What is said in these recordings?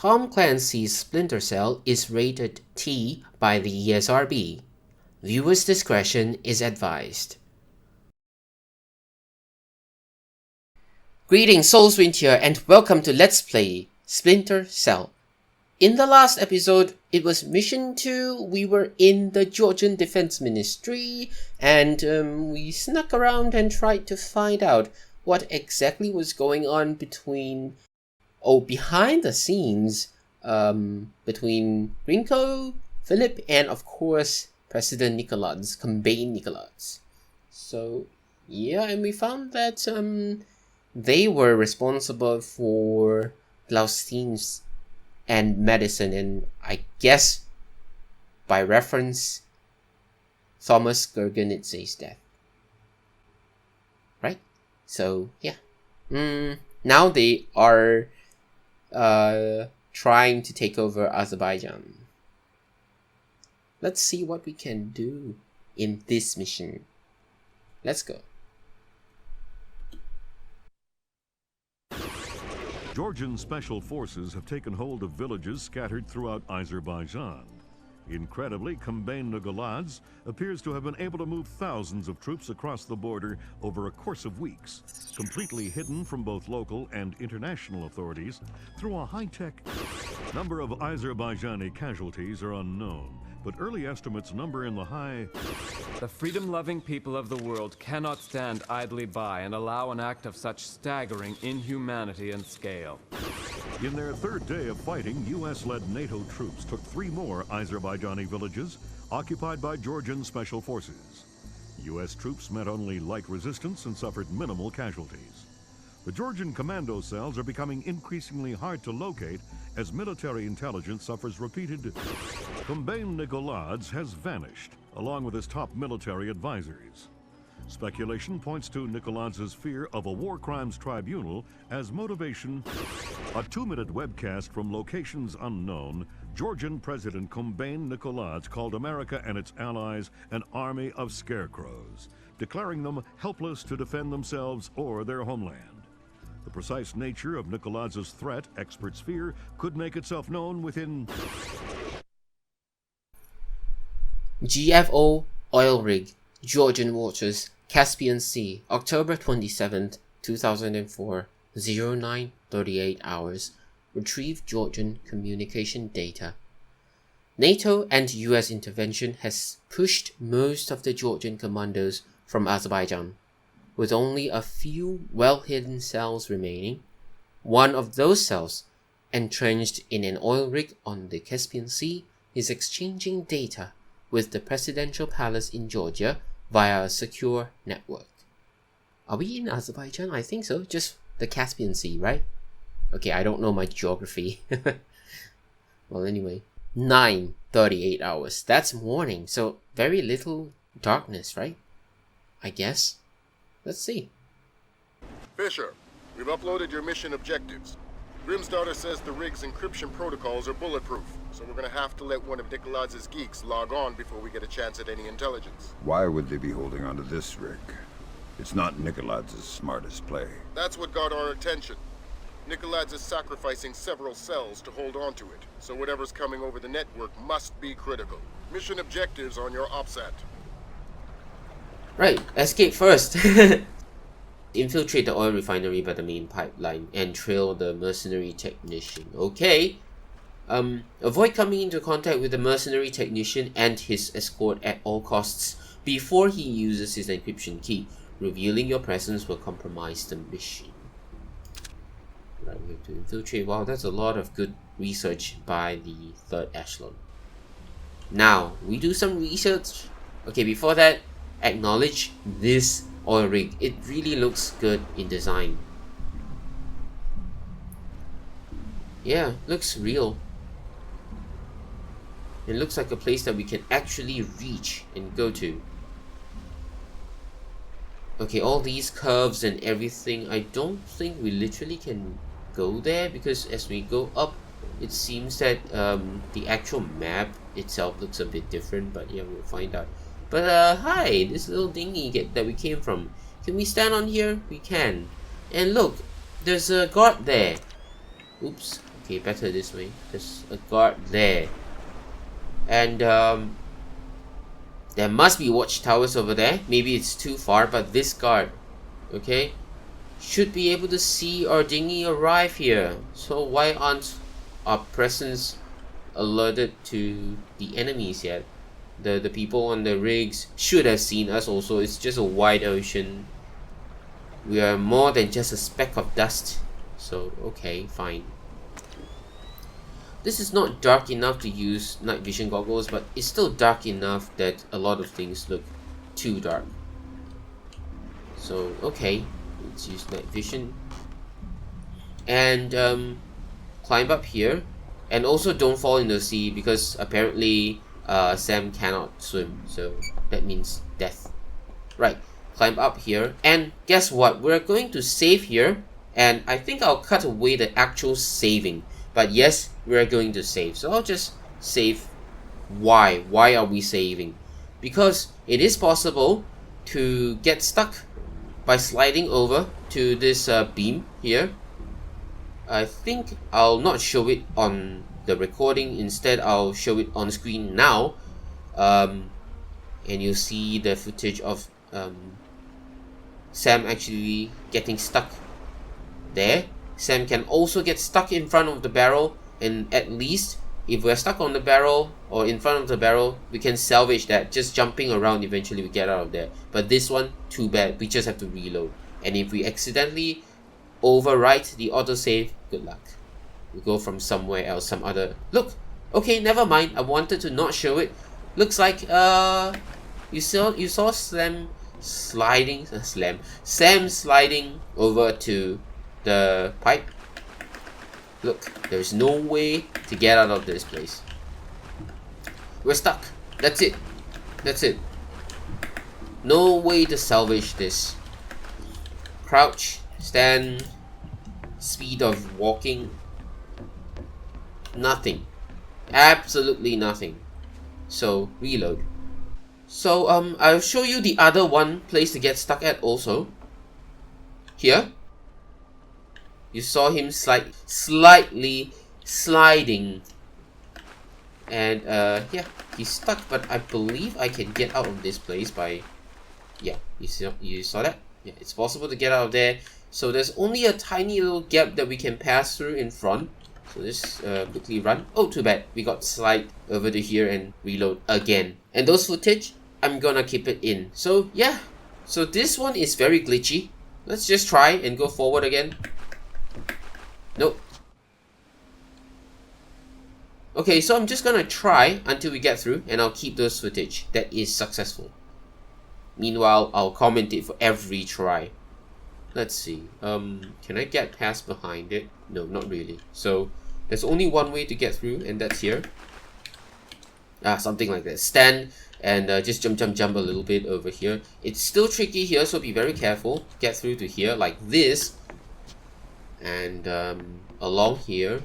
Tom Clancy's Splinter Cell is rated T by the ESRB. Viewers' discretion is advised. Greetings, Soulswind here, and welcome to Let's Play Splinter Cell. In the last episode, it was Mission 2, we were in the Georgian Defense Ministry, and we snuck around and tried to find out what exactly was going on behind the scenes, between Grinko, Philip, and of course, President Nikolaz, Combane Nikolaz. So, yeah, and we found that, they were responsible for Glaustein's and medicine, and I guess, by reference, Thomas Gergenitz's death. Right? So, yeah. Now they are trying to take over Azerbaijan. Let's see what we can do in this mission. Let's go. Georgian special forces have taken hold of villages scattered throughout Azerbaijan. Incredibly, Combane Nikolaz appears to have been able to move thousands of troops across the border over a course of weeks, completely hidden from both local and international authorities through a high-tech. Number of Azerbaijani casualties are unknown, but early estimates number in the high. The freedom-loving people of the world cannot stand idly by and allow an act of such staggering inhumanity and scale. In their third day of fighting, US-led NATO troops took 3 more Azerbaijani villages occupied by Georgian special forces. US troops met only light resistance and suffered minimal casualties. The Georgian commando cells are becoming increasingly hard to locate as military intelligence suffers repeated. Combane Nikolaz has vanished, along with his top military advisors. Speculation points to Nikolaz's fear of a war crimes tribunal as motivation. A 2-minute webcast from locations unknown, Georgian President Combane Nikolaz called America and its allies an army of scarecrows, declaring them helpless to defend themselves or their homeland. The precise nature of Nikolaz's threat, experts fear, could make itself known within. GFO oil rig, Georgian waters, Caspian Sea, October 27th, 2004, 09:38 hours. Retrieve Georgian communication data. NATO and US intervention has pushed most of the Georgian commandos from Azerbaijan, with only a few well-hidden cells remaining. One of those cells, entrenched in an oil rig on the Caspian Sea, is exchanging data with the presidential palace in Georgia via a secure network. Are we in Azerbaijan? I think so. Just the Caspian Sea, right? Okay, I don't know my geography. Well, anyway. 9:38 hours. That's morning, so very little darkness, right? I guess. Let's see. Fisher, we've uploaded your mission objectives. Grimsdaughter says the rig's encryption protocols are bulletproof, so we're gonna have to let one of Nikolaz's geeks log on before we get a chance at any intelligence. Why would they be holding onto this rig? It's not Nikolaz's smartest play. That's what got our attention. Nikolaz is sacrificing several cells to hold on to it, so whatever's coming over the network must be critical. Mission objectives on your OPSAT. Right, escape first. Infiltrate the oil refinery by the main pipeline and trail the mercenary technician. Okay. Avoid coming into contact with the mercenary technician and his escort at all costs before he uses his encryption key. Revealing your presence will compromise the mission. Right, we have to infiltrate. Wow, that's a lot of good research by the 3rd echelon. Now, we do some research. Okay, before that, acknowledge this oil rig. It really looks good in design. Yeah, looks real. It looks like a place that we can actually reach and go to. Okay, all these curves and everything, I don't think we literally can go there, because as we go up, it seems that the actual map itself looks a bit different, but yeah, we'll find out. But hi, this little dinghy that we came from. Can we stand on here? We can. And look, there's a guard there. Oops. Okay, better this way. There's a guard there. And there must be watchtowers over there. Maybe it's too far, but this guard, okay, should be able to see our dinghy arrive here. So why aren't our presence alerted to the enemies yet? The people on the rigs should have seen us also. It's just a wide ocean. We are more than just a speck of dust. So, okay, fine. This is not dark enough to use night vision goggles, but it's still dark enough that a lot of things look too dark. So, okay, let's use night vision. And climb up here. And also don't fall in the sea, because apparently Sam cannot swim. So that means death. Right, climb up here. And guess what? We're going to save here. And I think I'll cut away the actual saving. But yes, we're going to save. So I'll just save. Why? Why are we saving? Because it is possible to get stuck by sliding over to this beam here. I think I'll not show it on the recording. Instead, I'll show it on screen now. And you'll see the footage of Sam actually getting stuck there. Sam can also get stuck in front of the barrel, and at least if we're stuck on the barrel or in front of the barrel, we can salvage that. Just jumping around, eventually we get out of there. But this one, too bad, we just have to reload. And if we accidentally overwrite the autosave, good luck. We go from somewhere else, some other... Look! Okay, never mind, I wanted to not show it. Looks like, you saw Sam sliding over to the pipe. Look, there's no way to get out of this place. We're stuck. That's it. That's it. No way to salvage this. Crouch, stand, speed of walking. Nothing. Absolutely nothing. So, reload. So, I'll show you the other one place to get stuck at also. Here. You saw him slightly sliding. And, yeah, he's stuck, but I believe I can get out of this place by... Yeah, you saw that? Yeah, it's possible to get out of there. So there's only a tiny little gap that we can pass through in front. So let's quickly run. Oh, too bad. We got slide over to here and reload again. And those footage, I'm gonna keep it in. So, yeah. So this one is very glitchy. Let's just try and go forward again. Nope. Okay, so I'm just gonna try until we get through, and I'll keep those footage that is successful. Meanwhile, I'll comment it for every try. Let's see. Can I get past behind it? No, not really. So there's only one way to get through, and that's here. Something like that. Stand and just jump a little bit over here. It's still tricky here, so be very careful. Get through to here like this. And along here,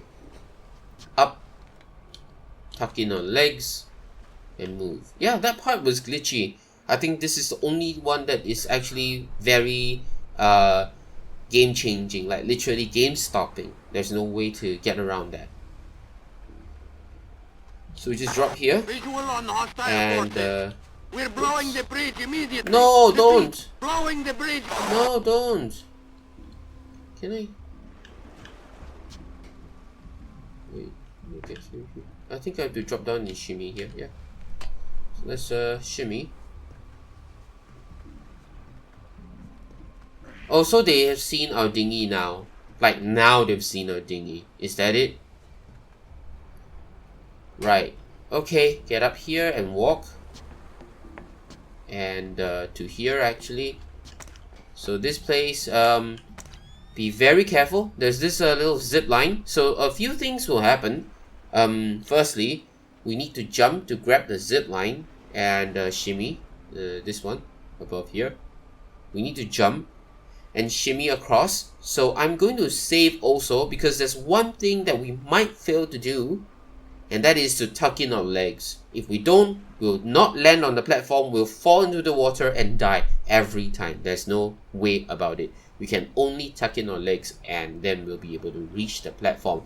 up, tuck in our legs, and move. Yeah, that part was glitchy. I think this is the only one that is actually very game changing, like literally game stopping. There's no way to get around that. So we just drop here, and we're blowing the bridge immediately. No, don't. Blowing the bridge. No, don't. Can I? Wait, let me get through here. I think I have to drop down and shimmy here. Yeah. So let's shimmy. Oh, so they have seen our dinghy now. Like now they've seen our dinghy. Is that it? Right. Okay, get up here and walk. And to here actually. So this place, be very careful. There's this little zip line. So a few things will happen. Firstly, we need to jump to grab the zip line and shimmy this one above here. We need to jump and shimmy across. So I'm going to save also, because there's one thing that we might fail to do, and that is to tuck in our legs. If we don't, we'll not land on the platform, we'll fall into the water and die every time. There's no way about it. We can only tuck in our legs and then we'll be able to reach the platform.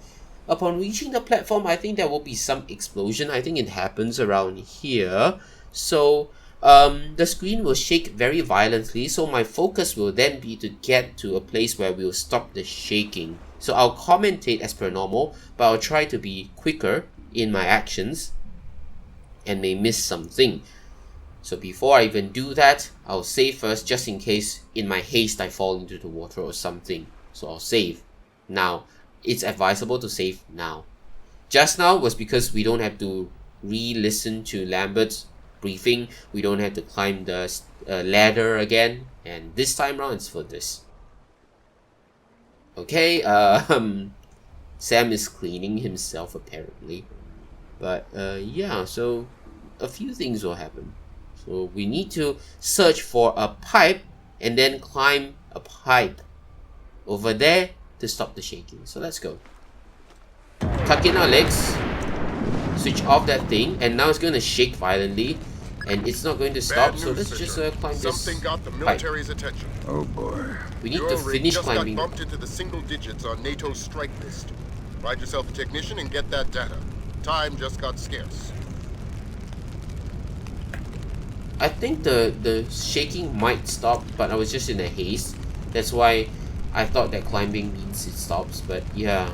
upon reaching the platform, I think there will be some explosion. I think it happens around here. So the screen will shake very violently, so my focus will then be to get to a place where we'll stop the shaking. So I'll commentate as per normal, but I'll try to be quicker in my actions and may miss something. So before I even do that, I'll save first, just in case in my haste I fall into the water or something. So I'll save now. It's advisable to save now. Just now was because we don't have to re-listen to Lambert's briefing. We don't have to climb the ladder again. And this time around, it's for this. Okay, Sam is cleaning himself apparently. But yeah, so a few things will happen. So we need to search for a pipe and then climb a pipe over there to stop the shaking. So let's go. Tuck in our legs, switch off that thing, and now it's going to shake violently and it's not going to stop. So let's just climb this Something got the military's attention. Oh boy. We need Your to rig finish just climbing. got bumped into the single digits on NATO's strike list. Find yourself a technician and get that data. Time just got scarce. I think the shaking might stop, but I was just in a haste. That's why I thought that climbing means it stops, but yeah.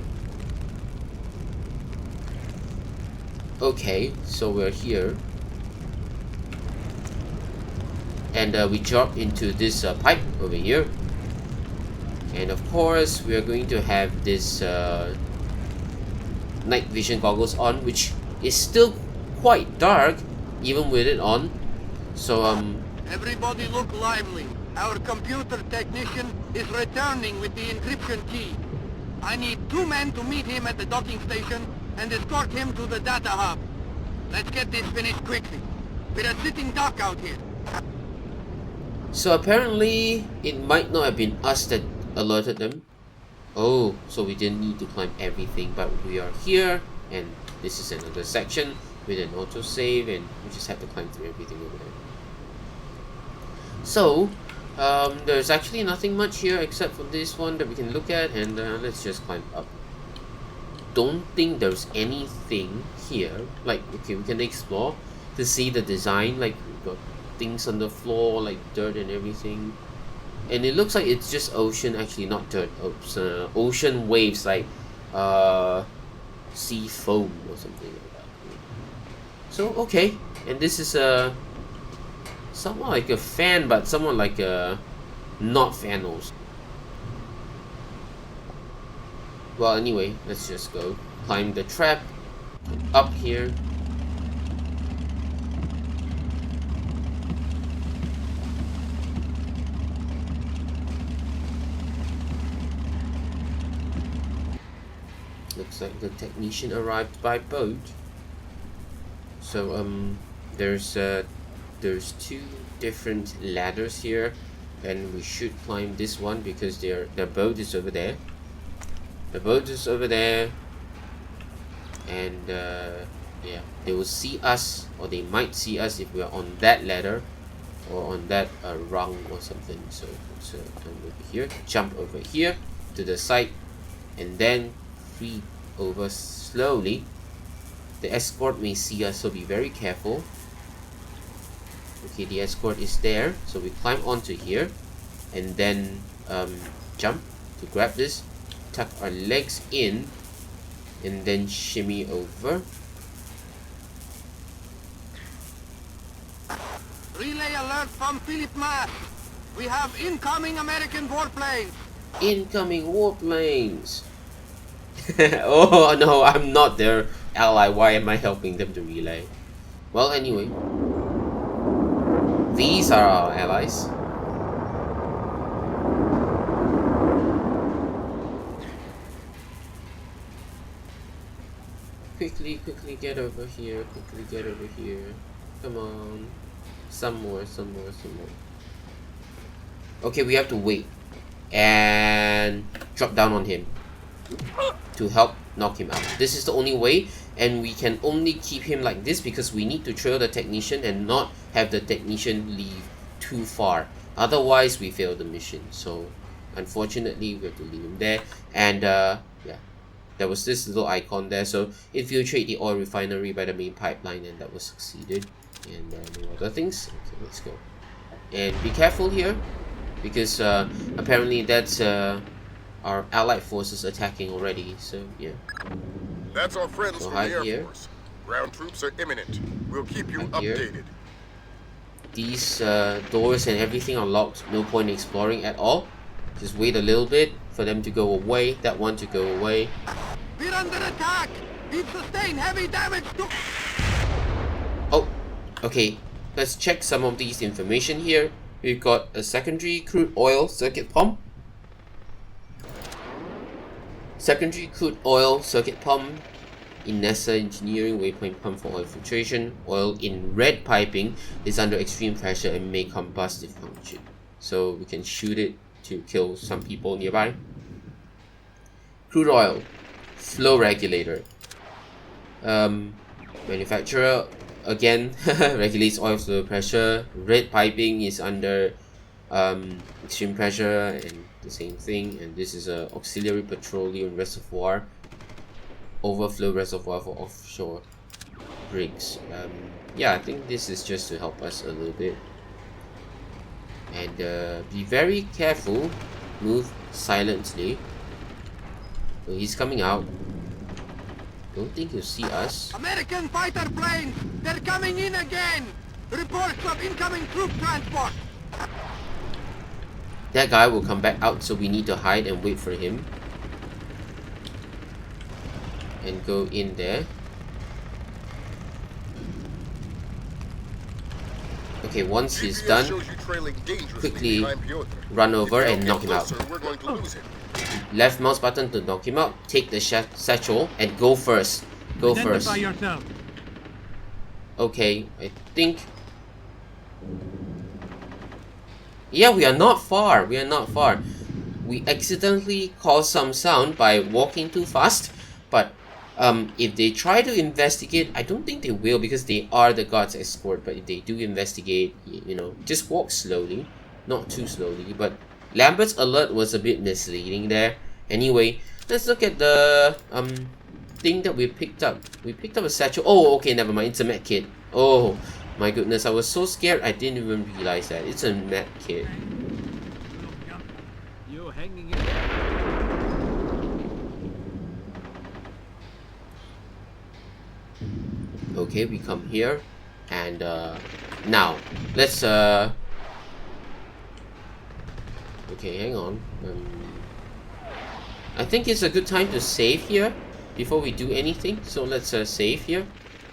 Okay, so we're here. And we drop into this pipe over here. And of course, we are going to have this night vision goggles on, which is still quite dark, even with it on. So, Everybody look lively. Our computer technician is returning with the encryption key. I need 2 men to meet him at the docking station and escort him to the data hub. Let's get this finished quickly. We're a sitting duck out here. so apparently, it might not have been us that alerted them. Oh, so we didn't need to climb everything, but we are here, and this is another section with an autosave, and we just have to climb through everything over there. So, there's actually nothing much here except for this one that we can look at, and let's just climb up. Don't think there's anything here. Like, okay, we can explore to see the design. Like, we've got things on the floor, like dirt and everything. And it looks like it's just ocean, actually not dirt. Oops, ocean waves, like sea foam or something like that. So, okay, and this is somewhat like a fan, but somewhat like a not fan also. Well, anyway, let's just go climb the trap up here. Looks like the technician arrived by boat. So there's 2 different ladders here, and we should climb this one because their boat is over there. The boat is over there, and yeah, they will see us, or they might see us if we are on that ladder or on that rung or something. So let's come over here, jump over here to the side, and then free over slowly. The escort may see us, so be very careful. Okay, the escort is there, so we climb onto here and then jump to grab this, tuck our legs in, and then shimmy over. Relay alert from Philip Mass. We have incoming American warplanes. Incoming warplanes. Oh no, I'm not their ally. Why am I helping them to relay? Well, anyway, these are our allies. Quickly get over here. Quickly get over here. Come on. Some more. Okay, we have to wait and drop down on him to help knock him out. This is the only way, and we can only keep him like this because we need to trail the technician and not have the technician leave too far. Otherwise, we fail the mission. So, unfortunately, we have to leave him there. And yeah, there was this little icon there. So infiltrate the oil refinery by the main pipeline, and that was succeeded. And no other things. Okay, let's go. And be careful here, because apparently that's our allied forces attacking already. So yeah. That's our friends So from the Air here. Force. Ground troops are imminent. We'll keep you Hide here. updated. These doors and everything are locked. No point exploring at all. Just wait a little bit for them to go away. That one to go away. We're under attack! We've sustained heavy damage to... Oh, okay. Let's check some of these information here. We've got a secondary crude oil circuit pump. Secondary crude oil circuit pump. In NASA engineering, waypoint pump for oil filtration. Oil in red piping is under extreme pressure and may combust if punctured. So we can shoot it to kill some people nearby. Crude oil flow regulator. Manufacturer again regulates oil flow pressure. Red piping is under extreme pressure, and the same thing. And this is a auxiliary petroleum reservoir, overflow reservoir for offshore rigs. Yeah, I think this is just to help us a little bit. And be very careful. Move silently. So he's coming out. Don't think he'll see us. American fighter planes! They're coming in again! Reports of incoming troop transport! That guy will come back out, so we need to hide and wait for him. And go in there. Okay, once he's GPS done, shows you trailing dangerously quickly behind Piotr. run over If you and don't knock get him out. closer, we're going to lose him. Left mouse button to knock him out. Take the satchel and go first. Go first. yourself. Okay, I think... Yeah, we are not far. We are not far. We accidentally caused some sound by walking too fast. But if they try to investigate, I don't think they will, because they are the guard's escort. But if they do investigate, you know, just walk slowly. Not too slowly. But Lambert's alert was a bit misleading there. Anyway, let's look at the thing that we picked up. We picked up a satchel. Oh, okay, never mind. It's a med kit. Oh my goodness, I was so scared I didn't even realize that. It's a med kit. You hanging in. Okay, we come here. And now, let's okay, hang on. I think it's a good time to save here before we do anything. So let's save here.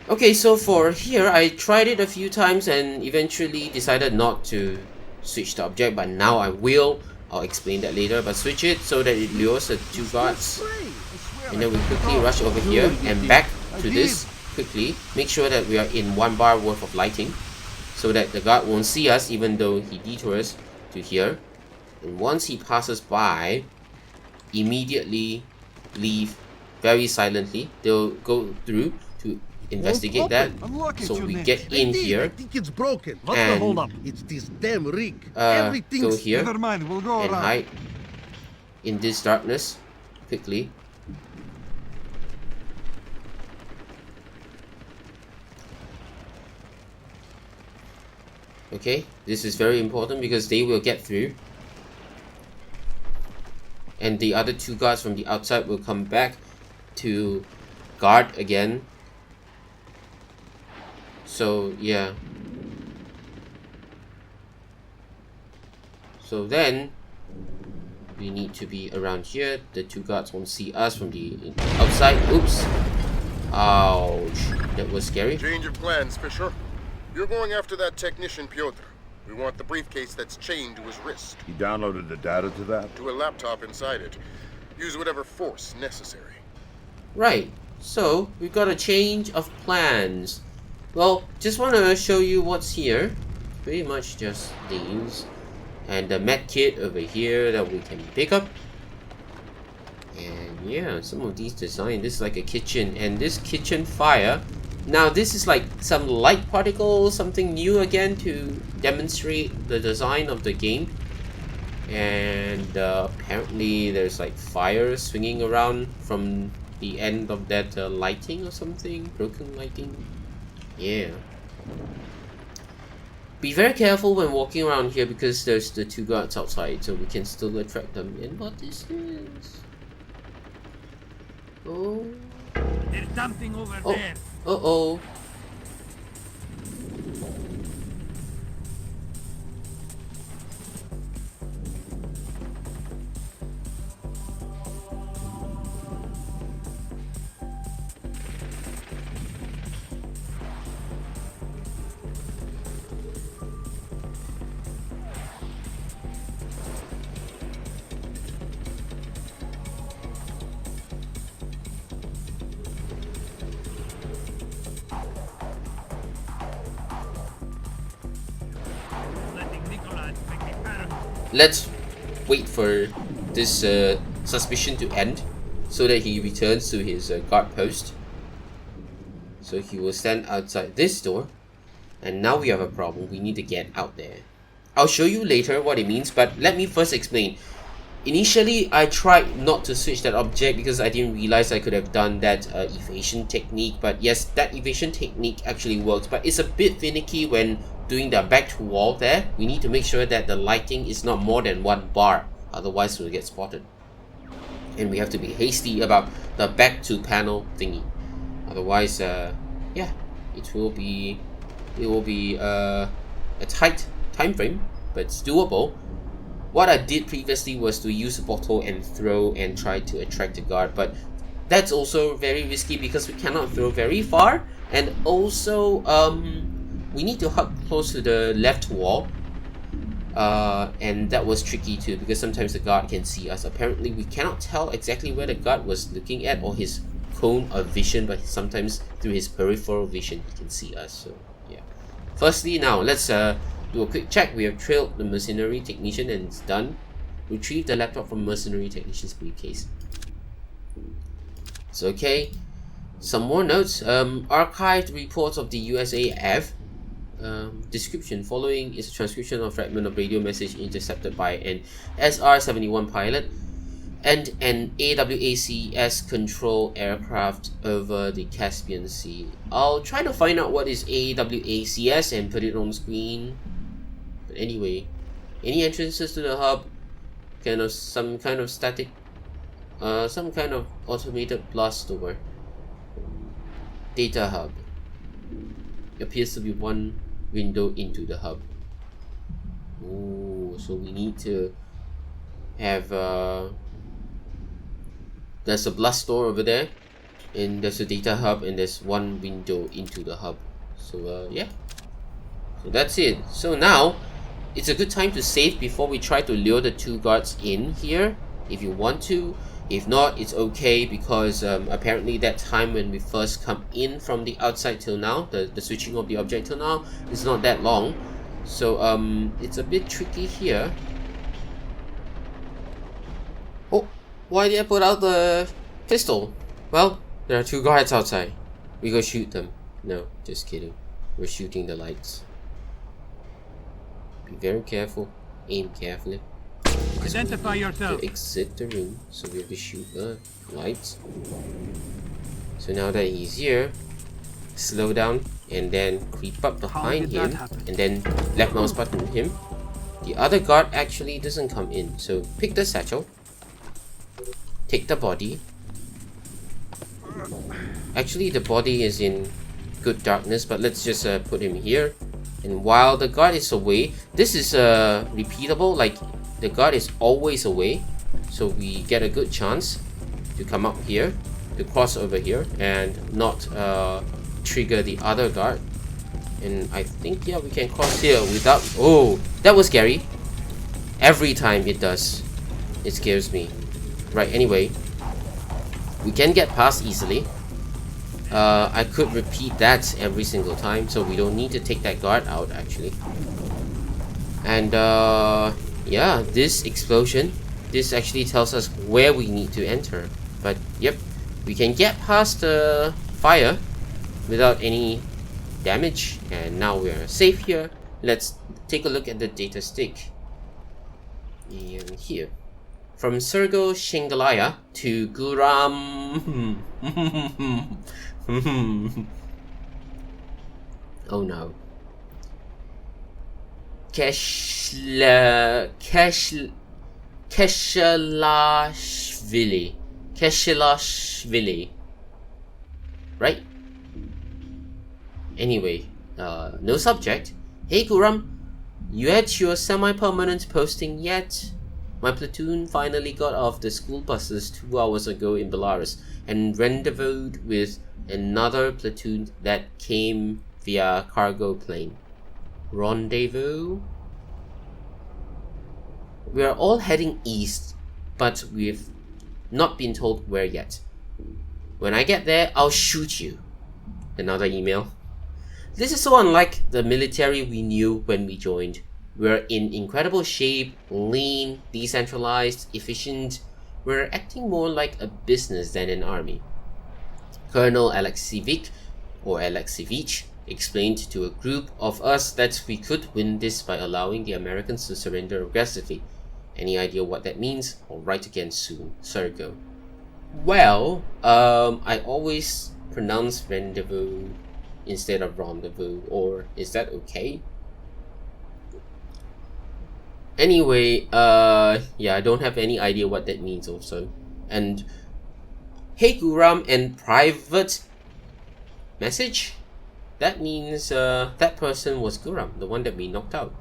Okay, so for here, I tried it a few times and eventually decided not to switch the object, but now I will. I'll explain that later, but switch it so that it lures the two guards. And then we quickly rush over here and back to this quickly. Make sure that we are in 1 bar worth of lighting so that the guard won't see us even though he detours to here. And once he passes by, immediately leave very silently. They'll go through to investigate that. So we get in here I think it's broken. What's the hold up? It's this damn rig. go here Never mind, we'll go and around. hide in this darkness quickly. Okay, this is very important because they will get through. And the other 2 guards from the outside will come back to guard again. So, yeah. So then, we need to be around here. The 2 guards won't see us from the outside. Oops. Ouch. That was scary. Change of plans, Fisher. You're going after that technician, Piotr. We want the briefcase that's chained to his wrist. He downloaded the data to that? To a laptop inside it. Use whatever force necessary. Right. So, we've got a change of plans. Well, just want to show you what's here. Pretty much just these. And the med kit over here that we can pick up. And yeah, some of these design. This is like a kitchen. And this kitchen fire. Now this is like some light particles, something new again to demonstrate the design of the game. And apparently there's like fire swinging around from the end of that lighting or something, broken lighting. Yeah. Be very careful when walking around here because there's the 2 guards outside, so we can still attract them. And what is this? Oh. There's something over Oh. there. Uh-oh. Let's wait for this suspicion to end so that he returns to his guard post. So he will stand outside this door, and now we have a problem. We need to get out there. I'll show you later what it means, but let me first explain. Initially, I tried not to switch that object because I didn't realize I could have done that evasion technique. But yes, that evasion technique actually works, but it's a bit finicky when doing the back to wall there. We need to make sure that the lighting is not more than 1 bar, otherwise we'll get spotted. And we have to be hasty about the back to panel thingy. Otherwise, yeah, it will be a tight time frame, but it's doable. What I did previously was to use a bottle and throw and try to attract the guard, but that's also very risky because we cannot throw very far, and also we need to hug close to the left wall, and that was tricky too because sometimes the guard can see us. Apparently we cannot tell exactly where the guard was looking at or his cone of vision, but sometimes through his peripheral vision he can see us. So yeah, firstly now let's do a quick check. We have trailed the mercenary technician and it's done. Retrieve the laptop from mercenary technician's briefcase. It's okay. Some more notes. Archived reports of the USAF. Description. Following is a transcription of fragment of radio message intercepted by an SR-71 pilot and an AWACS control aircraft over the Caspian Sea. I'll try to find out what is AWACS and put it on screen. But anyway, any entrances to the hub, some kind of static, some kind of automated blast door. Data hub. Appears to be 1 window into the hub. Ooh, so we need to have there's a blast door over there, and there's a data hub, and there's 1 window into the hub. So yeah, so that's it. So now it's a good time to save before we try to lure the 2 guards in here if you want to. If not, it's okay because apparently that time when we first come in from the outside till now, the switching of the object till now, is not that long. So it's a bit tricky here. Oh, why did I put out the pistol? Well, there are 2 guards outside. We go shoot them. No, just kidding. We're shooting the lights. Be very careful. Aim carefully. Identify yourself. To exit the room, so we have to shoot the lights. So now that he's here, slow down and then creep up behind him and then left mouse button him. The other guard actually doesn't come in, so pick the satchel, take the body. Actually the body is in good darkness, but let's just put him here. And while the guard is away, this is repeatable, like the guard is always away, so we get a good chance to come up here, to cross over here and not trigger the other guard. And I think, yeah, we can cross here without... Oh, that was scary. Every time it does, it scares me. Right, anyway, we can get past easily. I could repeat that every single time, so we don't need to take that guard out actually. And yeah, this explosion, this actually tells us where we need to enter. But yep, we can get past the fire without any damage, and now we're safe here. Let's take a look at the data stick. And here, From Sergo Shingalaya to Guram. Oh no. Keshelashvili. Right? Anyway, no subject. Hey Guram, you at your semi-permanent posting yet? My platoon finally got off the school buses 2 hours ago in Belarus and rendezvoused with another platoon that came via cargo plane. Rendezvous? We are all heading east, but we've not been told where yet. When I get there, I'll shoot you. Another email. This is so unlike the military we knew when we joined. We're in incredible shape, lean, decentralized, efficient. We're acting more like a business than an army. Colonel Alexievich explained to a group of us that we could win this by allowing the Americans to surrender aggressively. Any idea what that means? I'll write again soon. Sergo. Well, I always pronounce rendezvous instead of rendezvous, or is that okay? Anyway, yeah, I don't have any idea what that means also. And hey Guram and private message? That means that person was Guram, the one that we knocked out.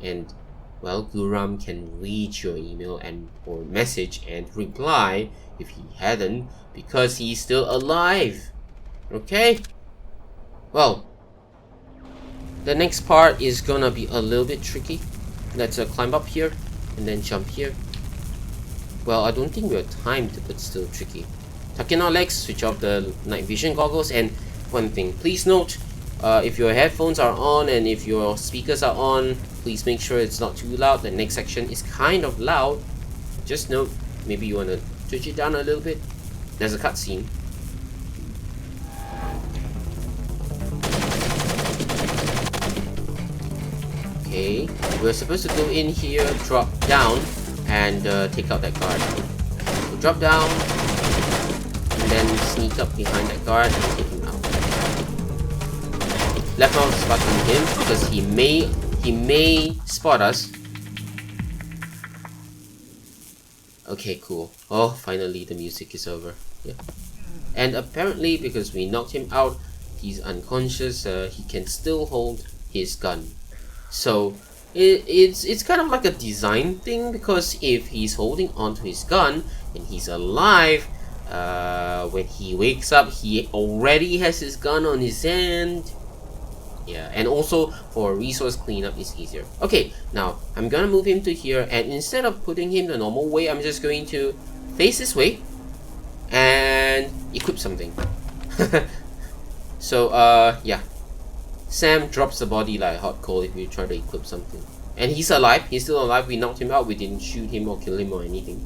And well, Guram can read your email and or message and reply if he hadn't, because he's still alive. Okay? Well, the next part is gonna be a little bit tricky. Let's climb up here and then jump here. Well, I don't think we have time to, but still tricky. Tuck in our legs, switch off the night vision goggles, and one thing, please note, if your headphones are on and if your speakers are on, please make sure it's not too loud. The next section is kind of loud. Just note, maybe you want to switch it down a little bit. There's a cutscene. Okay, we're supposed to go in here, drop down, and take out that guard. So drop down, and then sneak up behind that guard and take him out. Left mouse button him because he may spot us. Okay, cool. Oh, finally the music is over. Yeah. And apparently, because we knocked him out, he's unconscious. He can still hold his gun. So it's kind of like a design thing, because if he's holding onto his gun and he's alive, when he wakes up, he already has his gun on his hand. Yeah, and also for resource cleanup is easier. Okay, now I'm gonna move him to here, and instead of putting him the normal way, I'm just going to face this way and equip something. So yeah, Sam drops the body like hot coal if you try to equip something. And he's alive, he's still alive. We knocked him out, we didn't shoot him or kill him or anything.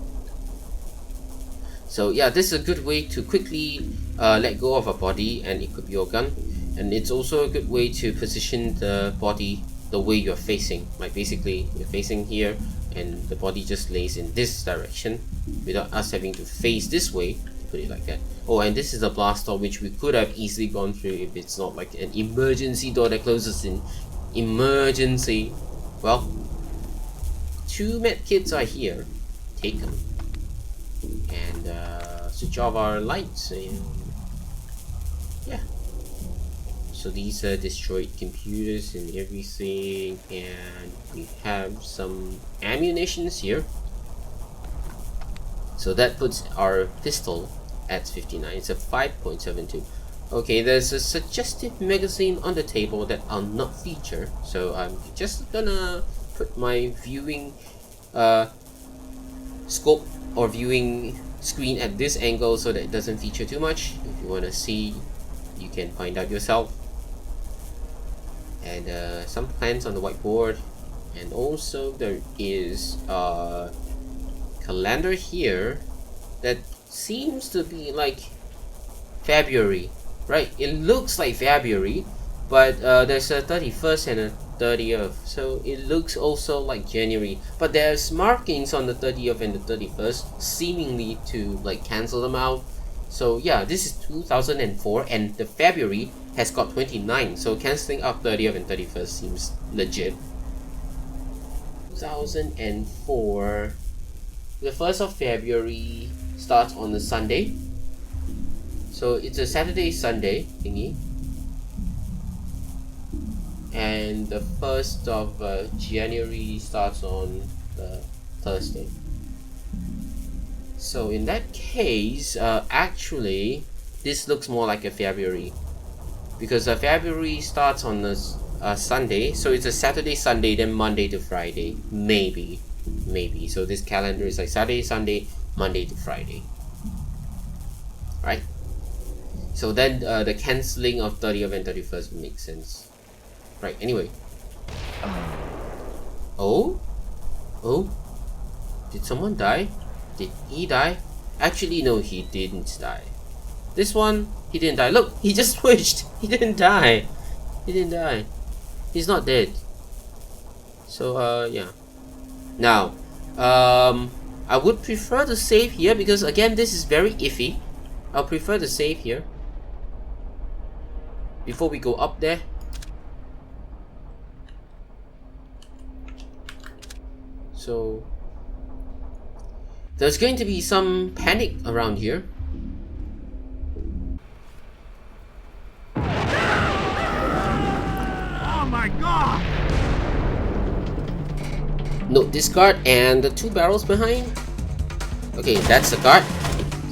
So yeah, this is a good way to quickly let go of a body and equip your gun. And it's also a good way to position the body the way you're facing. Like basically, you're facing here and the body just lays in this direction without us having to face this way, put it like that. Oh, and this is a blast door which we could have easily gone through if it's not like an emergency door that closes in emergency. Well, 2 med kits are here. Take them. And switch off our lights. And yeah. So these are destroyed computers and everything, and we have some ammunitions here. So that puts our pistol at 59. It's a 5.72. Okay, there's a suggestive magazine on the table that I'll not feature, so I'm just gonna put my viewing scope or viewing screen at this angle so that it doesn't feature too much. If you want to see, you can find out yourself. And some plans on the whiteboard, and also there is a calendar here that seems to be like February, right? It looks like February, but there's a 31st and a 30th, so it looks also like January, but there's markings on the 30th and the 31st seemingly to like cancel them out. So yeah, this is 2004 and the February has got 29, so cancelling out 30th and 31st seems legit. 2004, the 1st of February starts on a Sunday, so it's a Saturday Sunday thingy, and the 1st of January starts on the Thursday. So in that case, actually this looks more like a February, because February starts on a Sunday, so it's a Saturday Sunday then Monday to Friday, maybe. So this calendar is like Saturday Sunday Monday to Friday, right? So then the cancelling of 30th and 31st makes sense. Right, anyway. Oh? Did someone die? Did he die? Actually, no, he didn't die. This one, he didn't die. Look, he just switched. He didn't die. He's not dead. So, yeah. Now, I would prefer to save here because, again, this is very iffy. I'll prefer to save here before we go up there. So there's going to be some panic around here. Oh my god! Note this guard and the 2 barrels behind. Okay, that's the guard.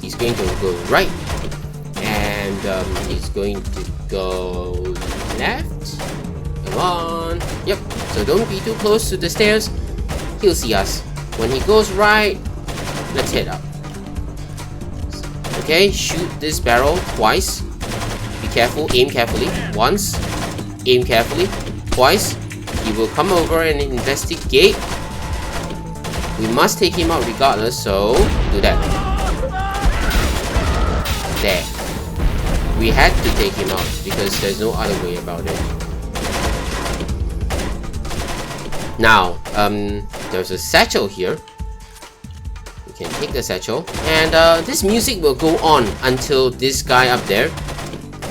He's going to go right, and he's going to go left. Come on. Yep. So don't be too close to the stairs. He'll see us. When he goes right, let's head up. Okay, shoot this barrel twice. Be careful, aim carefully. Once, aim carefully. Twice. He will come over and investigate. We must take him out regardless, so do that. There. We had to take him out because there's no other way about it. Now, there's a satchel here. We can take the satchel, and this music will go on until this guy up there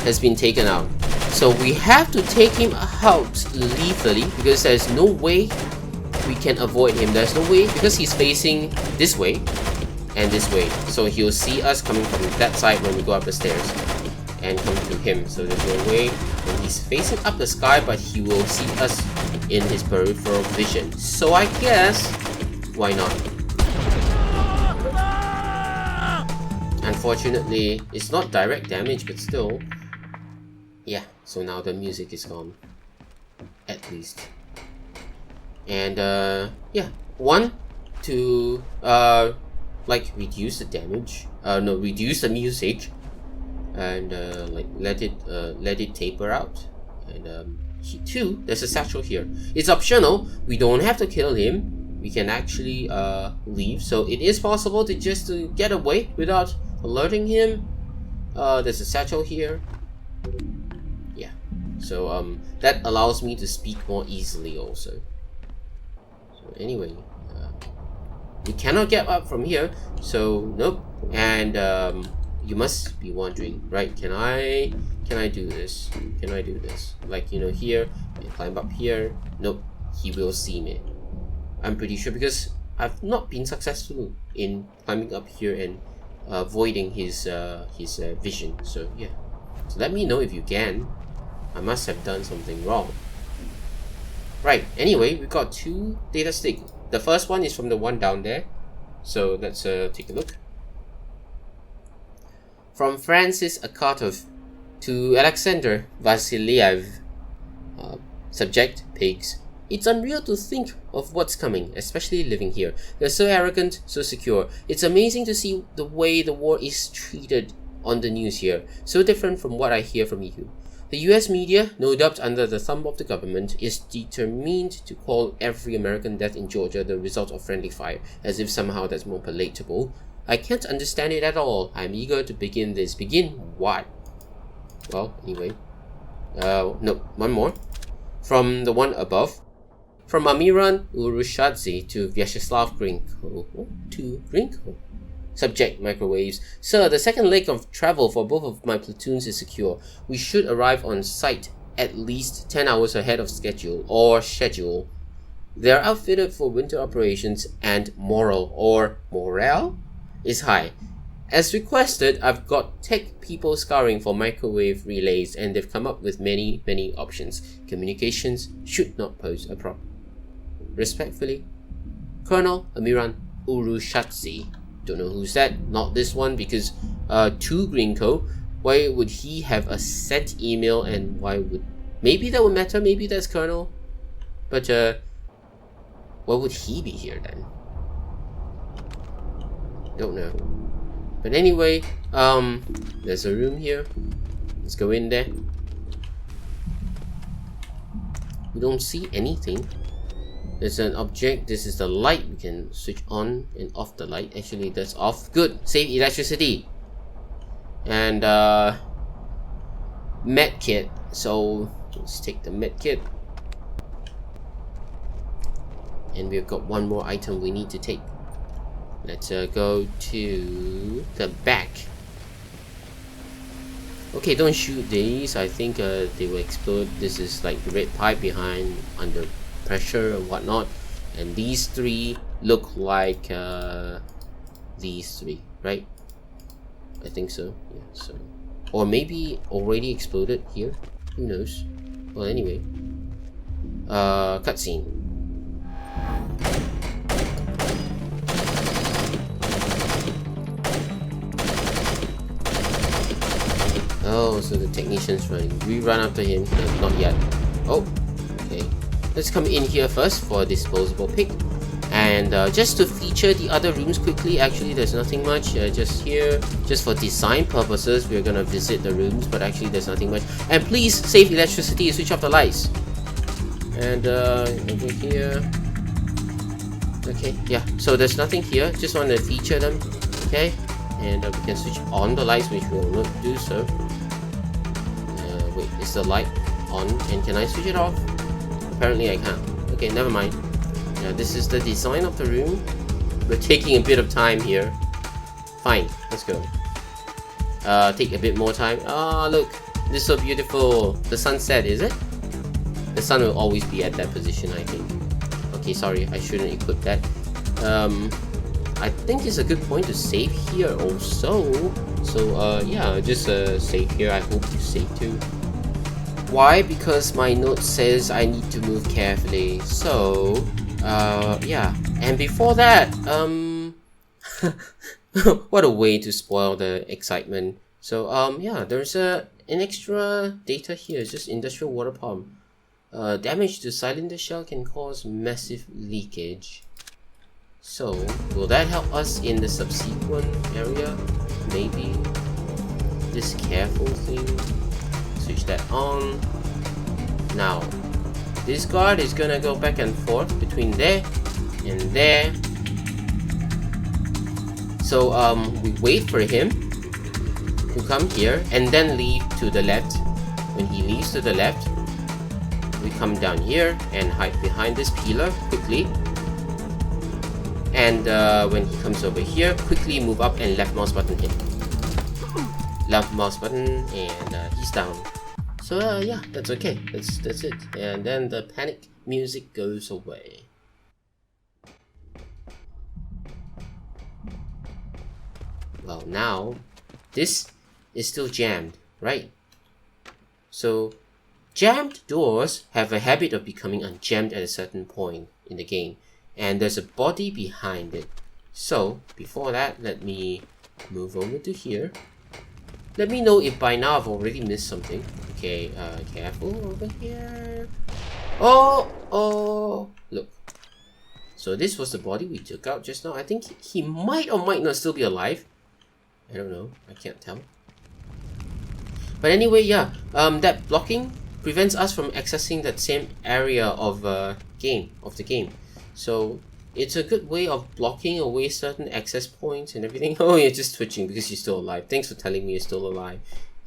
has been taken out. So we have to take him out lethally because there's no way we can avoid him. There's no way because he's facing this way and this way. So he'll see us coming from that side when we go up the stairs and come to him. So there's no way when he's facing up the sky, but he will see us in his peripheral vision. So I guess, why not? Unfortunately, it's not direct damage, but still. Yeah, so now the music is gone. At least. And yeah, one to like reduce the damage. No, reduce the music, and like let it taper out. And 2, there's a satchel here. It's optional. We don't have to kill him. We can actually leave. So it is possible to just get away without alerting him. There's a satchel here. Yeah. So that allows me to speak more easily also. So anyway, we cannot get up from here. So nope. And you must be wondering, right? Can I do this? Can I do this? Like, you know, here and climb up here. Nope, he will see me. I'm pretty sure because I've not been successful in climbing up here and avoiding his vision. So yeah, so let me know if you can. I must have done something wrong. Right. Anyway, we got 2 data stick. The first one is from the one down there. So let's take a look. From Francis Akatov to Alexander Vasiliev. Subject, pigs. It's unreal to think of what's coming, especially living here. They're so arrogant, so secure. It's amazing to see the way the war is treated on the news here. So different from what I hear from you. The US media, no doubt under the thumb of the government, is determined to call every American death in Georgia the result of friendly fire, as if somehow that's more palatable. I can't understand it at all. I'm eager to begin this. Begin what? Well, anyway. No, one more. from the one above. From Amiran Urushadze to Vyacheslav Grinko to Grinko. Subject: microwaves. Sir, the second leg of travel for both of my platoons is secure. We should arrive on site at least 10 hours ahead of schedule. They're outfitted for winter operations and morale is high. As requested, I've got tech people scouring for microwave relays and they've come up with many options. Communications should not pose a problem. Respectfully, Colonel Amiran Urushatsi. Don't know who's that, not this one, because to Grinko, why would he have a sent email and why would... Maybe that would matter, maybe that's Colonel. But why would he be here then? Don't know. But anyway, there's a room here. Let's go in there. We don't see anything. There's an object. This is the light. We can switch on and off the light. Actually, that's off. Good. Save electricity. And med kit. So let's take the med kit. And we've got one more item we need to take. Let's go to the back. Okay, don't shoot these. I think they will explode. This is like the red pipe behind under pressure and whatnot. And these three look like these three, right? I think so. Yeah. So, or maybe already exploded here. Who knows? Well, anyway. Cutscene. Oh, so the technician's running. We run after him. No, not yet. Oh, okay. Let's come in here first for a disposable pick. And just to feature the other rooms quickly, actually there's nothing much. Just here, just for design purposes, we're gonna visit the rooms, but actually there's nothing much. And please save electricity, switch off the lights. And over here. Okay, yeah, so there's nothing here. Just want to feature them. Okay, and we can switch on the lights, which we will not do so. Wait, is the light on? And can I switch it off? Apparently I can't. Okay, never mind. Now this is the design of the room. We're taking a bit of time here. Fine, let's go. Take a bit more time. Ah, look, this is so beautiful. The sunset, is it? The sun will always be at that position, I think. Okay, sorry, I shouldn't equip that. I think it's a good point to save here also. So yeah, just save here. I hope you save too. Why? Because my note says I need to move carefully. So yeah. And before that, what a way to spoil the excitement. So yeah, there's an extra data here. It's just industrial water pump. Damage to cylinder shell can cause massive leakage. So, will that help us in the subsequent area? Maybe. This careful thing. Switch that on. Now, this guard is gonna go back and forth between there and there. So, we wait for him to come here and then leave to the left. When he leaves to the left, we come down here and hide behind this pillar quickly. And when he comes over here, quickly move up and left mouse button him. Left mouse button and he's down. So yeah, that's okay. That's it. And then the panic music goes away. Well, now this is still jammed, right? So jammed doors have a habit of becoming unjammed at a certain point in the game. And there's a body behind it. So, before that, let me move over to here. Let me know if by now I've already missed something. Okay, careful over here. Oh, look. So this was the body we took out just now. I think he might or might not still be alive. I don't know, I can't tell. But anyway, yeah, that blocking prevents us from accessing that same area of the game. So it's a good way of blocking away certain access points and everything. Oh, you're just twitching because you're still alive. Thanks for telling me you're still alive.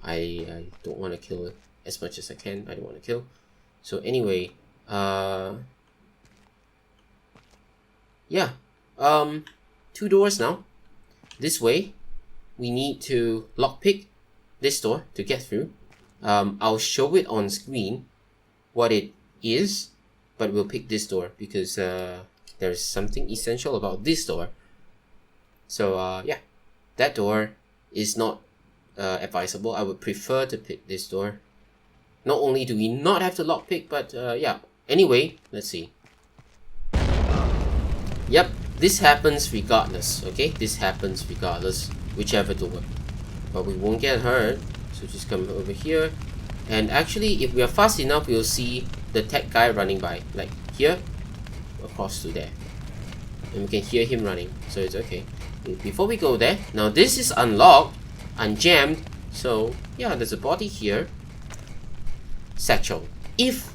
I don't want to kill it as much as I can. I don't want to kill. So anyway, yeah, 2 doors now. This way, we need to lockpick this door to get through. I'll show it on screen what it is, but we'll pick this door because there's something essential about this door. So yeah, that door is not advisable. I would prefer to pick this door. Not only do we not have to lockpick, but yeah. Anyway, let's see. Yep, this happens regardless, okay? This happens regardless, whichever door. But we won't get hurt, so just come over here. And actually, if we are fast enough, we'll see the tech guy running by. Like here, across to there. And we can hear him running, so it's okay. Before we go there, now this is unlocked, unjammed, so yeah, there's a body here. Satchel. If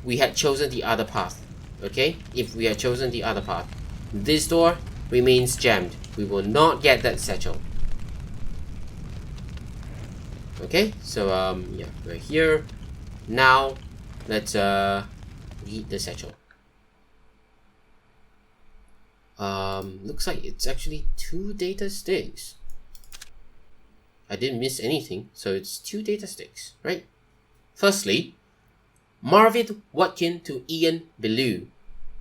we had chosen the other path, okay? If we had chosen the other path, this door remains jammed. We will not get that satchel. Okay, so yeah, we're here. Now, let's read the satchel. Looks like it's actually 2 data sticks. I didn't miss anything, so it's 2 data sticks, right? Firstly, Marvin Watkin to Ian Belew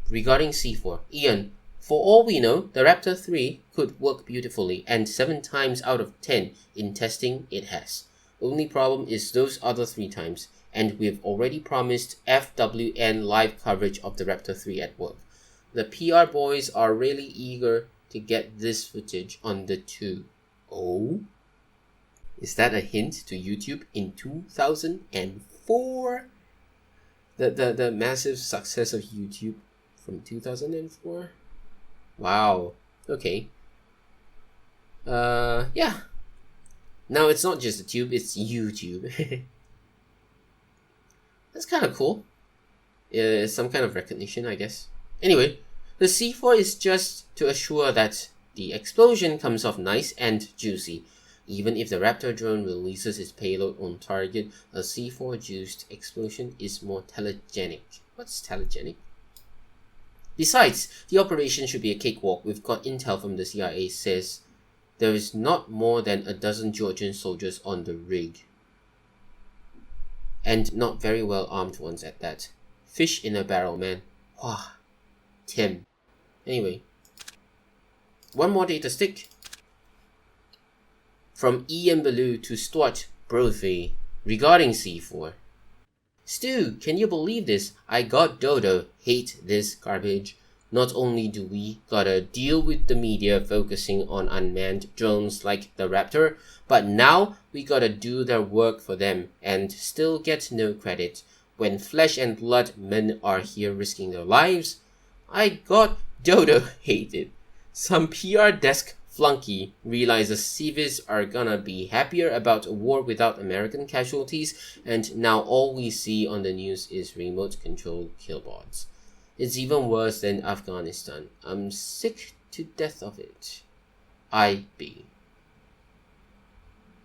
regarding C4. Ian, for all we know, the Raptor 3 could work beautifully, and 7 times out of 10 in testing it has. Only problem is those other 3 times, and we've already promised FWN live coverage of the Raptor 3 at work. The PR boys are really eager to get this footage on the 2. Oh? Is that a hint to YouTube in 2004? The massive success of YouTube from 2004? Wow. Okay. Yeah. Now it's not just a tube, it's YouTube. That's kind of cool. Some kind of recognition, I guess. Anyway, the C4 is just to assure that the explosion comes off nice and juicy. Even if the Raptor drone releases its payload on target, a C4-juiced explosion is more telegenic. What's telegenic? Besides, the operation should be a cakewalk. We've got intel from the CIA says there is not more than a dozen Georgian soldiers on the rig. And not very well armed ones at that. Fish in a barrel, man. Wow. Tim. Anyway. One more data stick. From Ian Belew to Stuart Brophy regarding C4. Stu, can you believe this? I got dodo. Hate this garbage. Not only do we gotta deal with the media focusing on unmanned drones like the Raptor, but now we gotta do their work for them and still get no credit. When flesh and blood men are here risking their lives, I got dodo hated. Some PR desk flunky realizes civvies are gonna be happier about a war without American casualties, and now all we see on the news is remote-controlled killbots. It's even worse than Afghanistan. I'm sick to death of it. IB.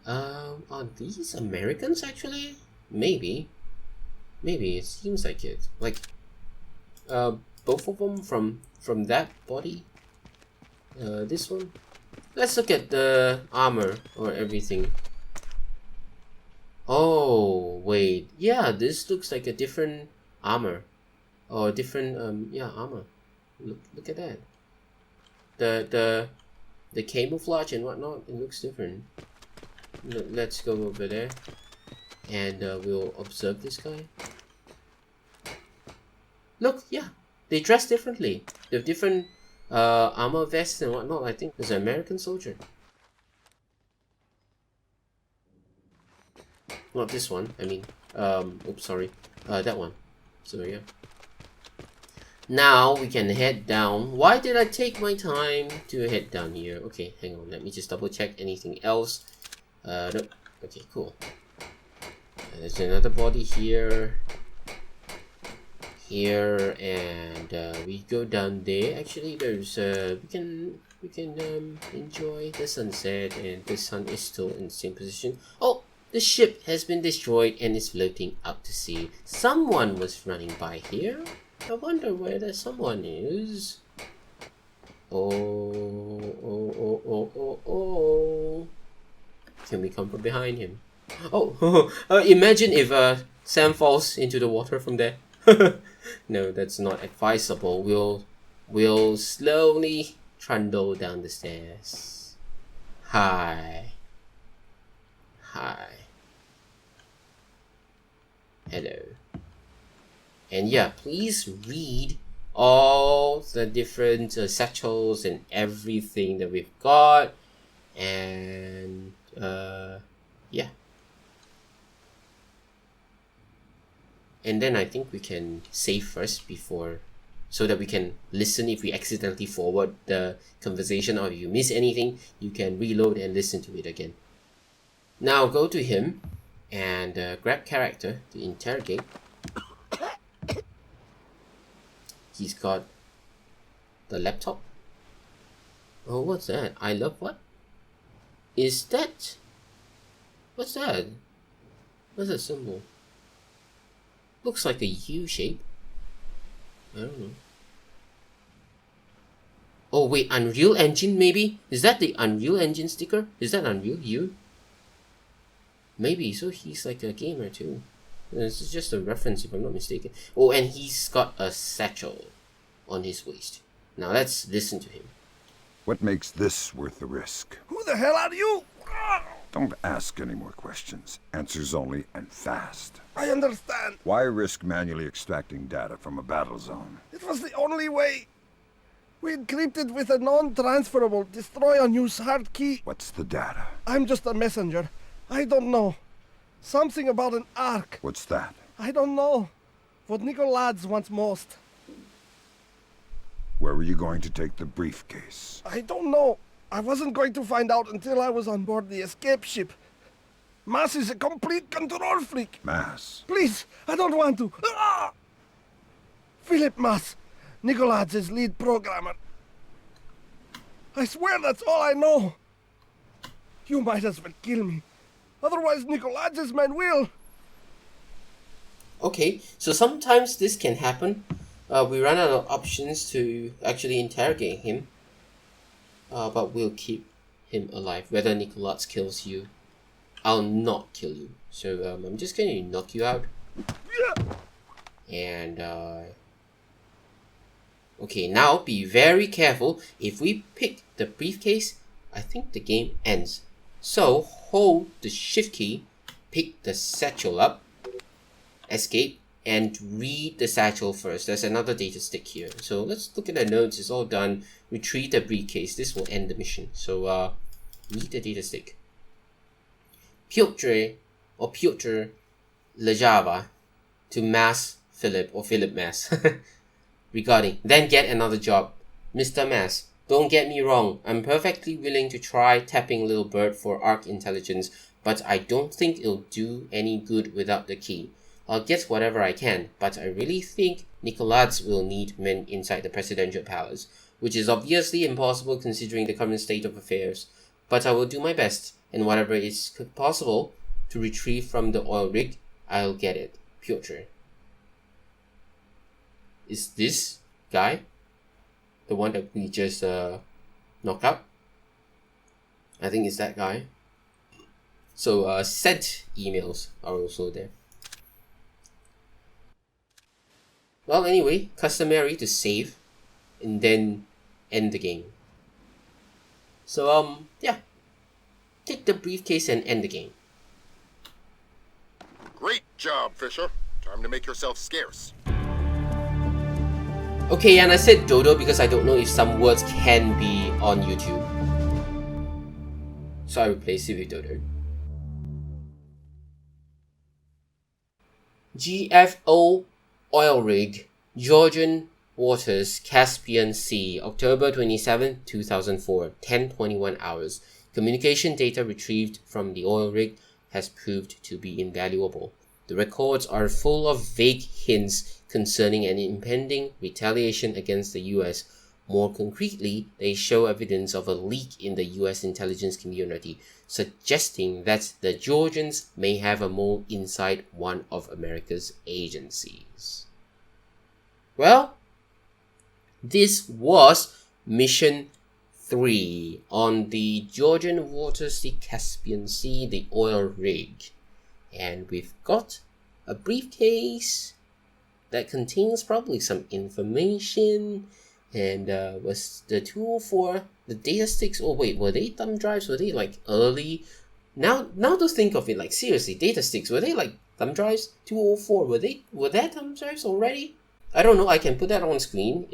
Are these Americans actually? Maybe. Maybe, it seems like it. Like, both of them from that body? This one? Let's look at the armor or everything. Oh, wait. Yeah, this looks like a different armor. Or different, yeah, armor. Look at that. The camouflage and whatnot, it looks different. Let's go over there. And we'll observe this guy. Look, yeah. They dress differently. They have different armor vests and whatnot. I think there's an American soldier. Not this one. I mean, oops, sorry. That one. So yeah. Now we can head down. Why did I take my time to head down here? Okay, hang on. Let me just double check anything else. Nope. Okay, cool. There's another body here. Here, and we go down there. Actually, there's we can enjoy the sunset, and the sun is still in the same position. Oh, The ship has been destroyed and is floating out to sea. Someone was running by here. I wonder where that someone is. Oh. Can we come from behind him? Oh, imagine if Sam falls into the water from there. No, that's not advisable. We'll slowly trundle down the stairs. Hi. Hello. And yeah, please read all the different satchels and everything that we've got. And yeah. And then I think we can save first before, so that we can listen if we accidentally forward the conversation, or if you miss anything, you can reload and listen to it again. Now go to him and grab character to interrogate. He's got the laptop. Oh, what's that? I love what? Is that? What's that? What's that symbol? Looks like a U shape. I don't know. Oh wait, Unreal Engine maybe? Is that the Unreal Engine sticker? Is that Unreal U? Maybe, so he's like a gamer too. This is just a reference if I'm not mistaken. Oh, and he's got a satchel on his waist. Now let's listen to him. What makes this worth the risk? Who the hell are you? Don't ask any more questions. Answers only, and fast. I understand. Why risk manually extracting data from a battle zone? It was the only way. We encrypted with a non-transferable destroy-on-use hard key. What's the data? I'm just a messenger. I don't know. Something about an ark. What's that? I don't know. What Nicoladze wants most. Where were you going to take the briefcase? I don't know. I wasn't going to find out until I was on board the escape ship. Mass is a complete control freak. Mass? Please, I don't want to. Ah! Philip Mass, Nicoladze's lead programmer. I swear that's all I know. You might as well kill me. Otherwise, Nicoladze's men will. Okay, so sometimes this can happen. We run out of options to actually interrogate him. But we'll keep him alive. Whether Nicoladze kills you, I'll not kill you. So I'm just going to knock you out. And okay, now be very careful. If we pick the briefcase, I think the game ends. So hold the shift key, pick the satchel up, escape, and read the satchel first. There's another data stick here. So let's look at the notes. It's all done. Retrieve the briefcase. This will end the mission. So read the data stick. Piotr Lejava to Mass Philip or Philip Mass. Regarding, then get another job. Mr. Mass, don't get me wrong. I'm perfectly willing to try tapping Little Bird for ARC intelligence, but I don't think it'll do any good without the key. I'll get whatever I can, but I really think Nicoladze will need men inside the presidential palace, which is obviously impossible considering the current state of affairs. But I will do my best, and whatever is possible to retrieve from the oil rig, I'll get it. Piotr. Is this guy the one that we just knocked out? I think it's that guy. So sent emails are also there. Well, anyway, customary to save and then end the game. So yeah, take the briefcase and end the game. Great job, Fisher. Time to make yourself scarce. Okay, and I said dodo because I don't know if some words can be on YouTube. So I replaced it with dodo. GFO Oil Rig, Georgian Waters, Caspian Sea, October 27, 2004, 10:21 hours. Communication data retrieved from the oil rig has proved to be invaluable. The records are full of vague hints concerning an impending retaliation against the US, More concretely, they show evidence of a leak in the US intelligence community, suggesting that the Georgians may have a mole inside one of America's agencies. Well, this was Mission 3 on the Georgian waters, the Caspian Sea, the oil rig. And we've got a briefcase that contains probably some information. And was the 204, the data sticks, oh wait, were they thumb drives? Were they like early? Now to think of it, like seriously, data sticks, were they like thumb drives? 204, were that thumb drives already? I don't know, I can put that on screen,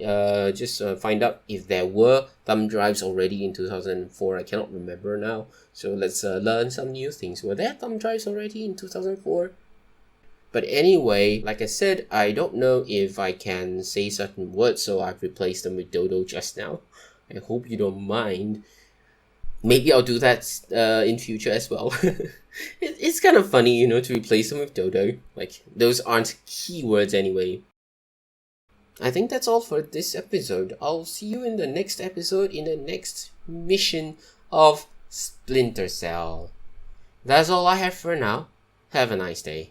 just find out if there were thumb drives already in 2004, I cannot remember now. So let's learn some new things. Were there thumb drives already in 2004? But anyway, like I said, I don't know if I can say certain words, so I've replaced them with dodo just now. I hope you don't mind. Maybe I'll do that in future as well. It's kind of funny, to replace them with dodo. Like, those aren't keywords anyway. I think that's all for this episode. I'll see you in the next episode, in the next mission of Splinter Cell. That's all I have for now. Have a nice day.